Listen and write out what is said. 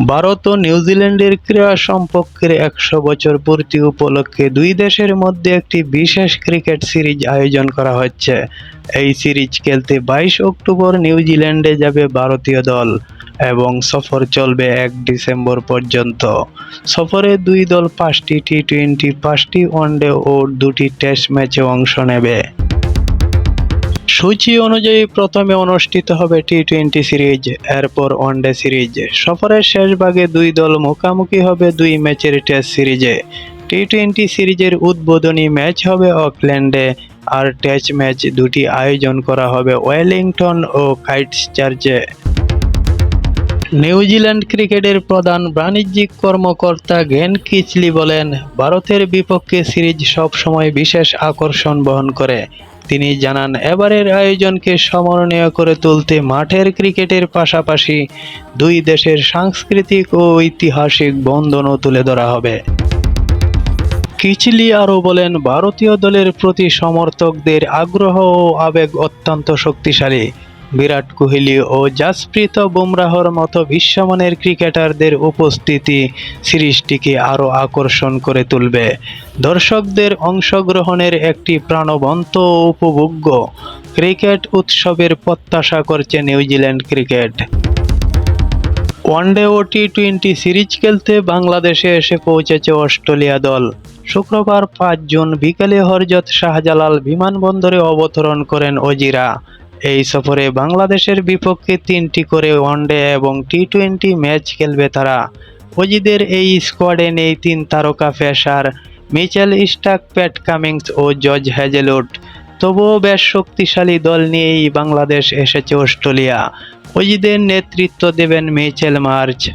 ভারত ও নিউজিল্যান্ডের ক্রীড়া সম্পর্কের ১০০ বছর পূর্তি উপলক্ষে দুই দেশের মধ্যে একটি বিশেষ ক্রিকেট সিরিজ আয়োজন করা হচ্ছে। এই সিরিজ খেলতে ২২ অক্টোবর নিউজিল্যান্ডে যাবে ভারতীয় দল এবং সফর চলবে ১ ডিসেম্বর পর্যন্ত। সফরে দুই দল ৫টি টি-টোয়েন্টি, ৫টি ওয়ানডে ও ২টি টেস্ট ম্যাচে অংশ নেবে। সূচি অনুযায়ী প্রথমে অনুষ্ঠিত হবে টি-টোয়েন্টি সিরিজ, এরপর ওয়ানডে সিরিজ। সফরের শেষ ভাগে দুই দল মুখোমুখি হবে ২ ম্যাচের টেস্ট সিরিজে। টি-টোয়েন্টি সিরিজের উদ্বোধনী ম্যাচ হবে অকল্যান্ডে, আর টেস্ট ম্যাচ দুটি আয়োজন করা হবে ওয়েলিংটন ও ক্রাইস্টচার্চে। নিউজিল্যান্ড ক্রিকেটের প্রধান বাণিজ্যিক কর্মকর্তা গ্লেন কিচলি বলেন, ভারতের বিপক্ষে সিরিজ সবসময় বিশেষ আকর্ষণ বহন করে। তিনি জানান, এবারের আয়োজনকে স্মরণীয় করে তুলতে মাঠের ক্রিকেটের পাশাপাশি দুই দেশের সাংস্কৃতিক ও ঐতিহাসিক বন্ধনও তুলে ধরা হবে। কিচলি আরও বলেন, ভারতীয় দলের প্রতি সমর্থকদের আগ্রহ ও আবেগ অত্যন্ত শক্তিশালী। বিরাট কোহলি ও জাসপ্রীত বুমরাহর মতো বিশ্বমানের ক্রিকেটারদের উপস্থিতি সিরিজটিকে আরও আকর্ষণ করে তুলবে। দর্শকদের অংশগ্রহণের একটি প্রাণবন্ত ও উপভোগ্য ক্রিকেট উৎসবের প্রত্যাশা করছে নিউজিল্যান্ড ক্রিকেট। ওয়ানডে ও টি-টোয়েন্টি সিরিজ খেলতে বাংলাদেশে এসে পৌঁছেছে অস্ট্রেলিয়া দল। শুক্রবার ৫ জুন বিকেলে হযরত শাহজালাল বিমানবন্দরে অবতরণ করেন অজিরা। এই সফরে বাংলাদেশের বিপক্ষে ৩টি করে ওয়ানডে এবং টি-টোয়েন্টি ম্যাচ খেলবে তারা। অজিদের এই স্কোয়াডে নেই ৩ তারকা pacer Mitchell Starc, Pat Cummins ও জর্জ হ্যাজেলউড। তবুও বেশ শক্তিশালী দল নিয়েই বাংলাদেশ এসেছে অস্ট্রেলিয়া। অজিদের নেতৃত্ব দেবেন মিচেল মার্শ।